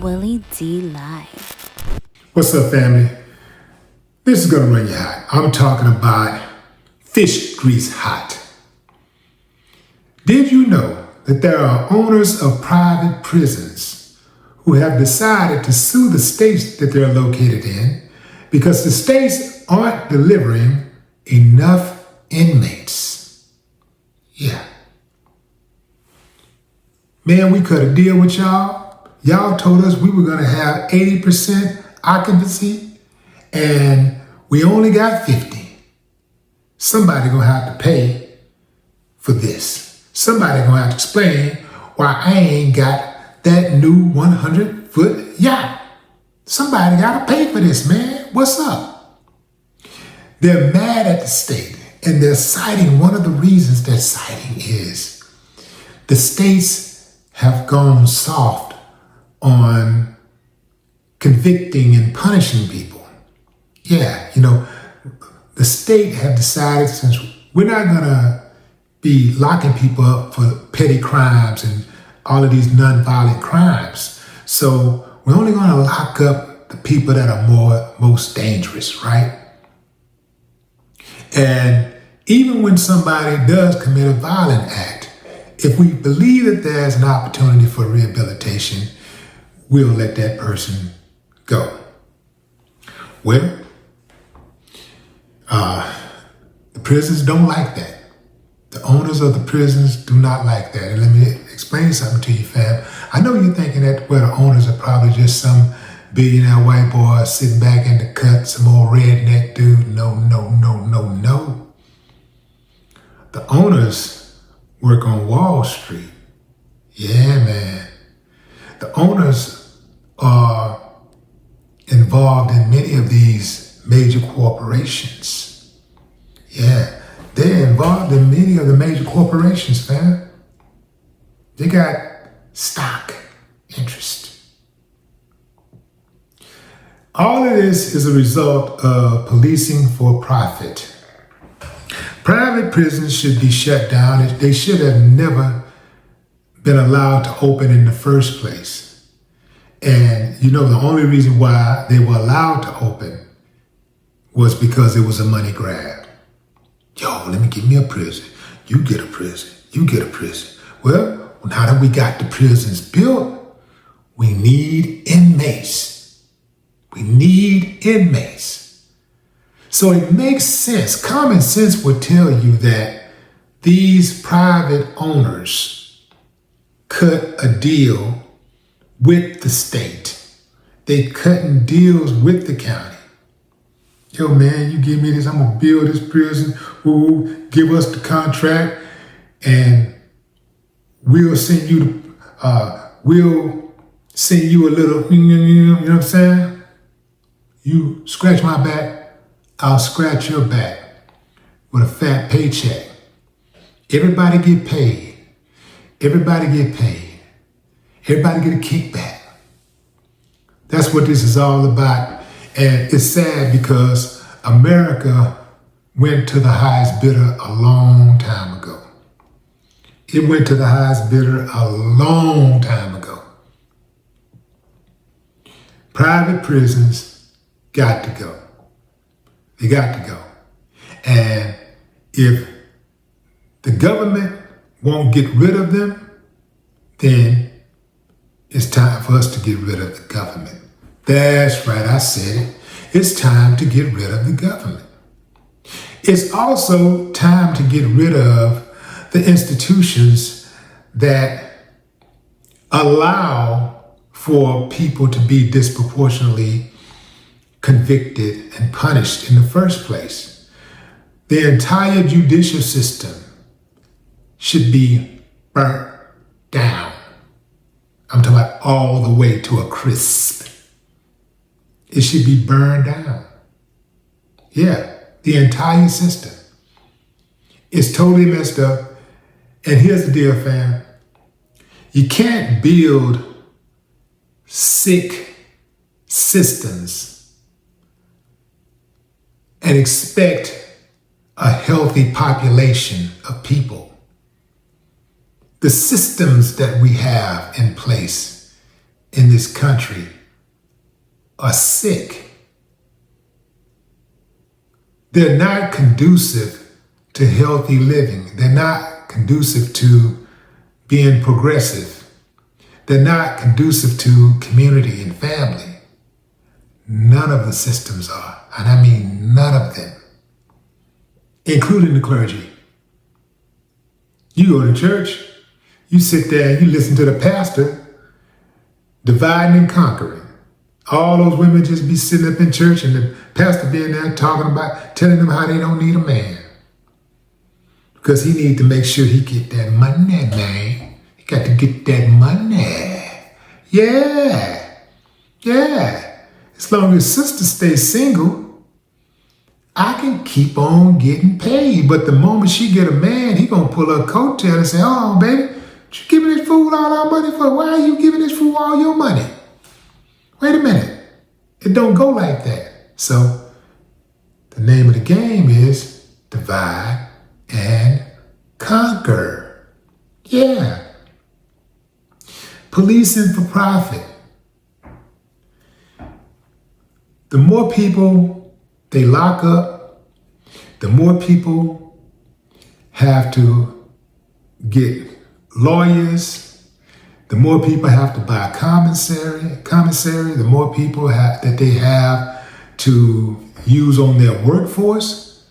Willie D Live. What's up, family? This is gonna run you hot. I'm talking about fish grease hot. Did you know that there are owners of private prisons who have decided to sue the states that they're located in because the states aren't delivering enough inmates? Yeah. Man, we cut a deal with y'all. Y'all told us we were gonna have 80% occupancy and we only got 50. Somebody gonna have to pay for this. Somebody gonna have to explain why I ain't got that new 100-foot yacht. Somebody gotta pay for this, man. What's up? They're mad at the state, and they're citing, one of the reasons they're citing is the states have gone soft on convicting and punishing people. Yeah, the state have decided, since we're not gonna be locking people up for petty crimes and all of these non-violent crimes, so we're only gonna lock up the people that are most dangerous, right? And even when somebody does commit a violent act, if we believe that there's an opportunity for rehabilitation, we'll let that person go. Well, the prisons don't like that. The owners of the prisons do not like that. And let me explain something to you, fam. I know you're thinking that, well, the owners are probably just some billionaire white boy sitting back in the cut, some old redneck dude. No. The owners work on Wall Street. Yeah, man. The owners are involved in many of these major corporations. Yeah, they're involved in many of the major corporations, fam. They got stock interest. All of this is a result of policing for profit. Private prisons should be shut down. They should have never been allowed to open in the first place. And the only reason why they were allowed to open was because it was a money grab. Yo, give me a prison. You get a prison. You get a prison. Well, now that we got the prisons built, we need inmates. We need inmates. So it makes sense. Common sense would tell you that these private owners cut a deal with the state. They cutting deals with the county. Yo, man, you give me this, I'm gonna build this prison. Give us the contract, and we'll send you a little. You know what I'm saying? You scratch my back, I'll scratch your back with a fat paycheck. Everybody get paid. Everybody get paid. Everybody get a kickback. That's what this is all about. And it's sad because America went to the highest bidder a long time ago. It went to the highest bidder a long time ago. Private prisons got to go. They got to go. And if the government won't get rid of them, then it's time for us to get rid of the government. That's right, I said it. It's time to get rid of the government. It's also time to get rid of the institutions that allow for people to be disproportionately convicted and punished in the first place. The entire judicial system should be burnt down. I'm talking about all the way to a crisp. It should be burned down. Yeah, the entire system. It's totally messed up. And here's the deal, fam. You can't build sick systems and expect a healthy population of people. The systems that we have in place in this country are sick. They're not conducive to healthy living. They're not conducive to being progressive. They're not conducive to community and family. None of the systems are, and I mean none of them, including the clergy. You go to church, you sit there and you listen to the pastor dividing and conquering. All those women just be sitting up in church and the pastor being there telling them how they don't need a man. Because he need to make sure he get that money, man. He got to get that money. Yeah. As long as sister stays single, I can keep on getting paid. But the moment she get a man, he gonna pull her coattail and say, "Oh, baby, what you giving this fool all our money for? Why are you giving this fool all your money?" Wait a minute. It don't go like that. So the name of the game is divide and conquer. Yeah. Policing for profit. The more people they lock up, the more people have to get lawyers, the more people have to buy commissary, the more people that they have to use on their workforce.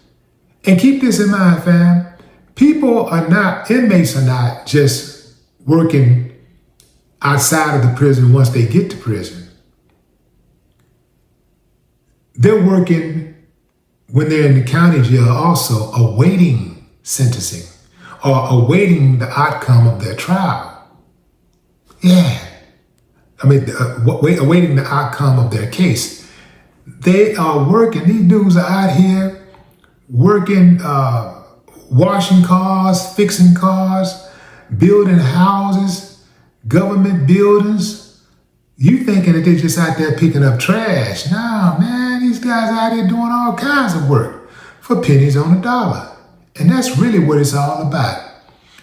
And keep this in mind, fam. Inmates are not just working outside of the prison once they get to prison. They're working when they're in the county jail also awaiting sentencing or awaiting the outcome of their trial. Yeah. Awaiting the outcome of their case. They are working. These dudes are out here working, washing cars, fixing cars, building houses, government buildings. You thinking that they're just out there picking up trash. No, man, these guys out here doing all kinds of work for pennies on a dollar. And that's really what it's all about.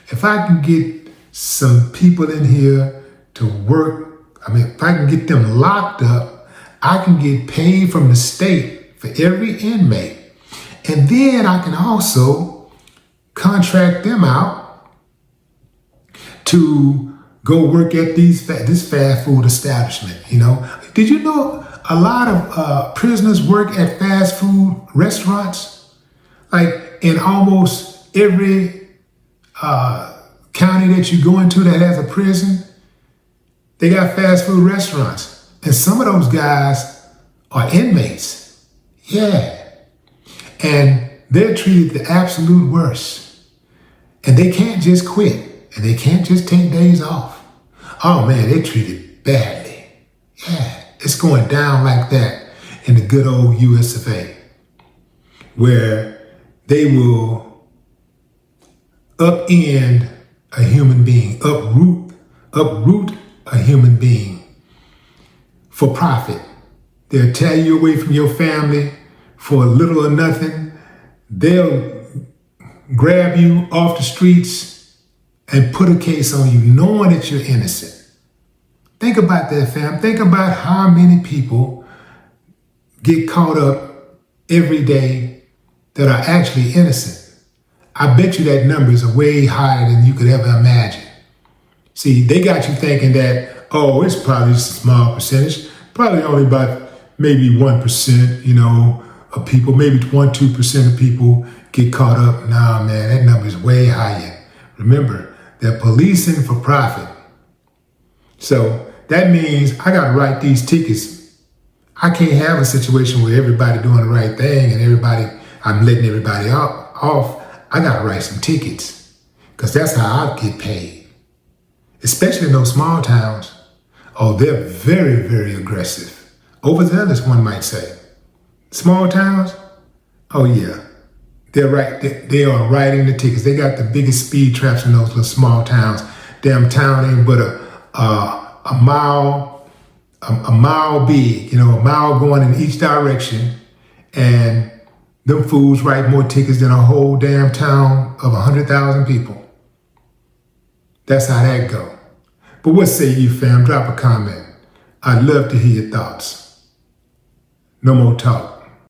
If I can get some people in here to work, if I can get them locked up, I can get paid from the state for every inmate. And then I can also contract them out to go work at this fast food establishment, Did you know a lot of prisoners work at fast food restaurants? Like in almost every county that you go into that has a prison, they got fast food restaurants. And some of those guys are inmates. Yeah. And they're treated the absolute worst. And they can't just quit. And they can't just take days off. Oh man, they're treated badly. Yeah, it's going down like that in the good old US of A, where they will upend a human being, uproot a human being for profit. They'll tear you away from your family for little or nothing. They'll grab you off the streets and put a case on you knowing that you're innocent. Think about that, fam. Think about how many people get caught up every day that are actually innocent. I bet you that number is way higher than you could ever imagine. See, they got you thinking that, it's probably just a small percentage, probably only about maybe 1%, of people, maybe 1-2% of people get caught up. Nah, man, that number is way higher. Remember, they're policing for profit. So that means I got to write these tickets. I can't have a situation where everybody doing the right thing and I'm letting everybody off. I got to write some tickets because that's how I get paid, especially in those small towns. Oh, they're very, very aggressive. Overzealous, one might say. Small towns, oh yeah. They are writing the tickets. They got the biggest speed traps in those little small towns. Damn town ain't but a mile big, a mile going in each direction. And them fools write more tickets than a whole damn town of 100,000 people. That's how that go. But what say you, fam? Drop a comment. I'd love to hear your thoughts. No more talk.